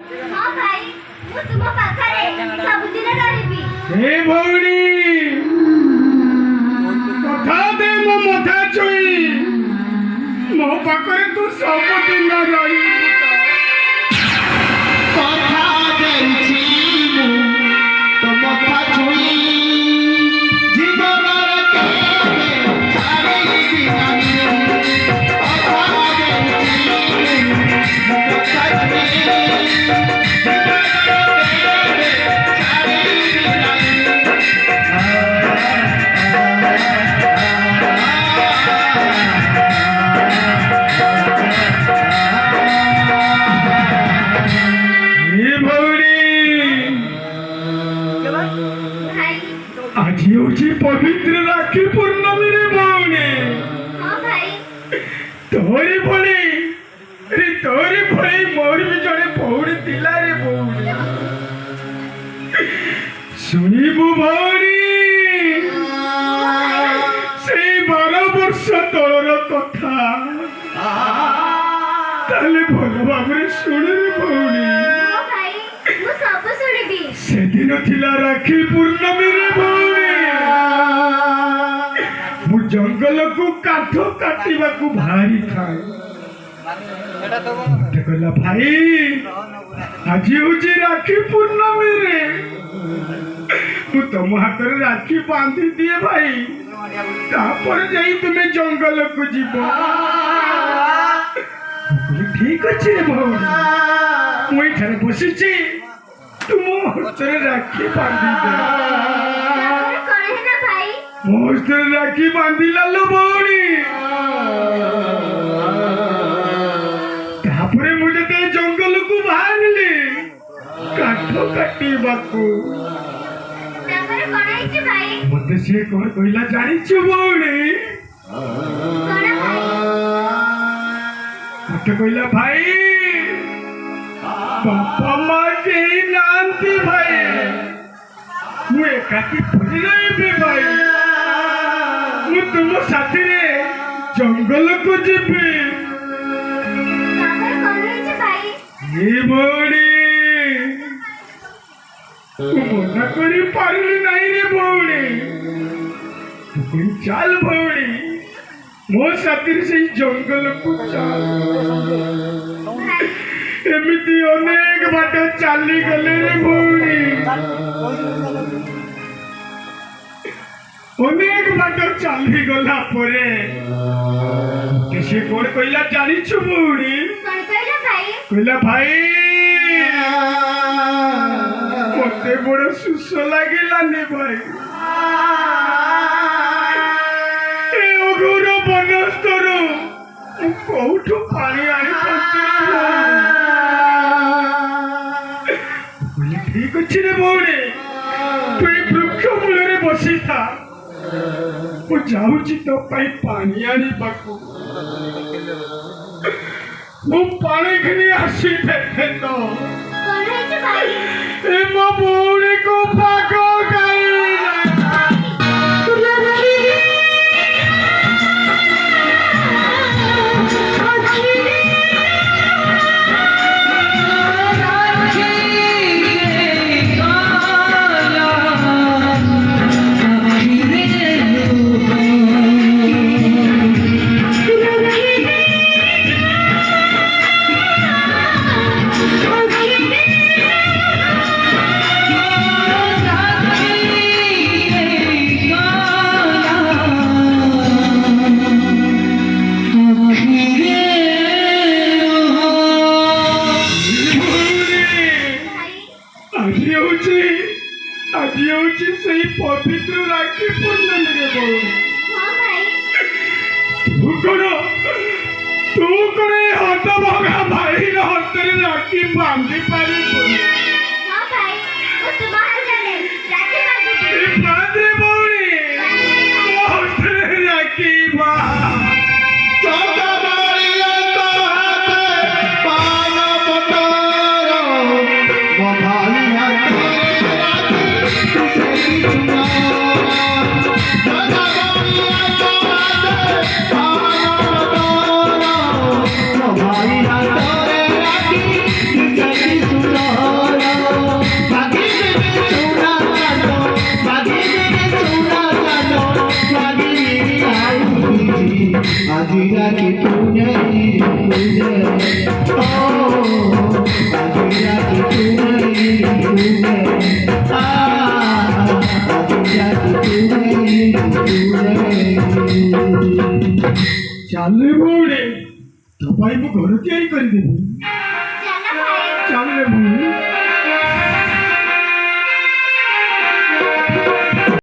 हाँ भाई ମୁଁ ତୁମ ପାଖରେ ସବୁଦିନ ରହିବି। हे ଭଉଣୀ କଥା ଦେ ମୋ ମଥା ଛୁଇଁ ମୋ ପାଖରେ ତୁ ସବୁଦିନ ରହିବୁ କଥା ଦେଇଛି ମୁଁ ତୋ ମଥା ଛୁଇଁ ଜୀବନରେ କେବେ ଛାଡ଼ିବି ନାହିଁ। କଥା ଦେଇଛି ମୁଁ ମଥା ଛୁଇଁ ଜୀବନରେ କେବେ ଛାଡ଼ିବି ନାହିଁ। हे ଭଉଣୀ ଭାଇ ଆଜି ହେଉଛି ପବିତ୍ର ରାକ୍ଷୀ ପୂର୍ଣ୍ଣମୀରେ ଭଉଣୀ ହଁ ଭାଇ ତୋରି ଭଳି ତୋରି ଭଳି ମୋର ବି ଜଣେ ଭଉଣୀ ଥିଲା ରେ ଭଉଣୀ। ଶୁଣିବୁ ଭଉଣୀ ସେଇ 12 ବର୍ଷ ତଳର କଥା ତାହେଲେ ଭଲ ଭାବରେ ଶୁଣିବି ଭଉଣୀ। ହଁ ଭାଇ ମୁଁ ସବୁ ଶୁଣିବି। ସେଦିନ ଥିଲା ରାକ୍ଷୀ ପୂର୍ଣ୍ଣମୀରେ ଭଉଣୀ ମୁଁ ଜଙ୍ଗଲକୁ କାଠ କାଟିବାକୁ ବାହାରିଥାଏ। ମତେ କହିଲା ଭାଇ ଆଜି ହେଉଛି ରାକ୍ଷୀ ପୂର୍ଣ୍ଣମୀରେ ମୁଁ ତମ ହାତରେ ରାକ୍ଷୀ ବାନ୍ଧି ଦିଏ ଭାଇ ତାପରେ ଯାଇ ତୁମେ ଜଙ୍ଗଲକୁ ଯିବ। ଠିକ ଅଛି ରେ ଭଉଣୀ ମୁଁ ଏଠାରେ ବସିଛି ତୁମ ହସ୍ତରେ ରାକ୍ଷୀ ବାନ୍ଧିଦେ। ତାପରେ କଣ ହେଲା ଭାଇ? ମୋ ହସ୍ତରେ ରାକ୍ଷୀ ବାନ୍ଧିଲା ଲୋ ଭଉଣୀ ତାପରେ ମୁଁ ଯେତେ ଜଙ୍ଗଲକୁ ବାହାରିଲି କାଠ କାଟିବାକୁ ତାପରେ କଣ ହେଇଛି ଭାଇ? ମତେ ସିଏ କଣ କହିଲା ଜାଣିଛୁ ଭଉଣୀ? କଣ ଭାଇ? ମତେ କହିଲା ଭାଇ ବାପା ମା କେହି ନାହାନ୍ତି ଭାଇ ମୁଁ ଏକାକି ପଡ଼ି ରହିବି ଭାଇ ମୁଁ ତୁମ ସାଥିରେ ଜଙ୍ଗଲକୁ ଯିବି। ତାପରେ କଣ ହେଇଛି ଭାଇ? ଏ ଭଉଣୀ ମୁଁ ମନା କରିପାରିଲି ନାହିଁ ରେ ଭଉଣୀ ମୁଁ କହିଲି ଚାଲ ଭଉଣୀ ମୋ ସାଥିରେ ସେଇ ଜଙ୍ଗଲକୁ ଚାଲ। ଭାଇ ଏମିତି ଅନେକ ବାଟ ଚାଲିଗଲେ ରେ ଭଉଣୀ ଅନେକ ବାଟ ଚାଲିଗଲା ପରେ ସେ କଣ କହିଲା ଜାଣିଛୁ ଭଉଣୀ? କଣ କହିଲ ଭାଇ? କହିଲା ଭାଇ ମତେ ବଡ ସୁସ ଲାଗିଲାନି ଭାଇ ଏ ଅଘୋର ବନସ୍ତରୁ ମୁଁ କୋଉଠୁ ପାଣି ଆଣିପାରୁଛି? ଠିକ ଅଛି ରେ ଭଉଣୀ ତୁ ଏଇ ବୃକ୍ଷ ମୂଳରେ ବସିଥା ମୁଁ ଯାଉଛି ତୋ ପାଇଁ ପାଣି ଆଣିବାକୁ। ମୁଁ ପାଣି ଘିନି ଆସିବେ ତ କଣ ହେଇଛି ଭାଇ? ଏ ମୋ ଭଉଣୀକୁ ପାଗ ଆଜି ହେଉଛି ସେଇ ପବିତ୍ର ରାକ୍ଷୀ ପୂର୍ଣ୍ଣମୀରେ ଭଉଣୀ ହଁ ଭାଇ ତୁ କଣ ଏ ହତଭଗା ଭାଇର ହସ୍ତରେ ରାକ୍ଷୀ ବାନ୍ଧି ପାରିବୁନି? ହଁ ଭାଇ ମୁଁ ତୁମ ହାତରେ ରାକ୍ଷୀ ବାନ୍ଧିବି। ବାନ୍ଧରେ ଭଉଣୀ ମୋ ହସ୍ତରେ ରାକ୍ଷୀ ବାନ୍ଧ। भाई আজি রাখি পুনাই আজি রাখি পুনাই আজি রাখি ଚାଲେ ଭଉଣୀ ତୋ ପାଇଁ ମୁଁ ଘର ତିଆରି କରିଦେବି ଚାଲ ଭାଇ ଚାଲେ ଭଉଣୀ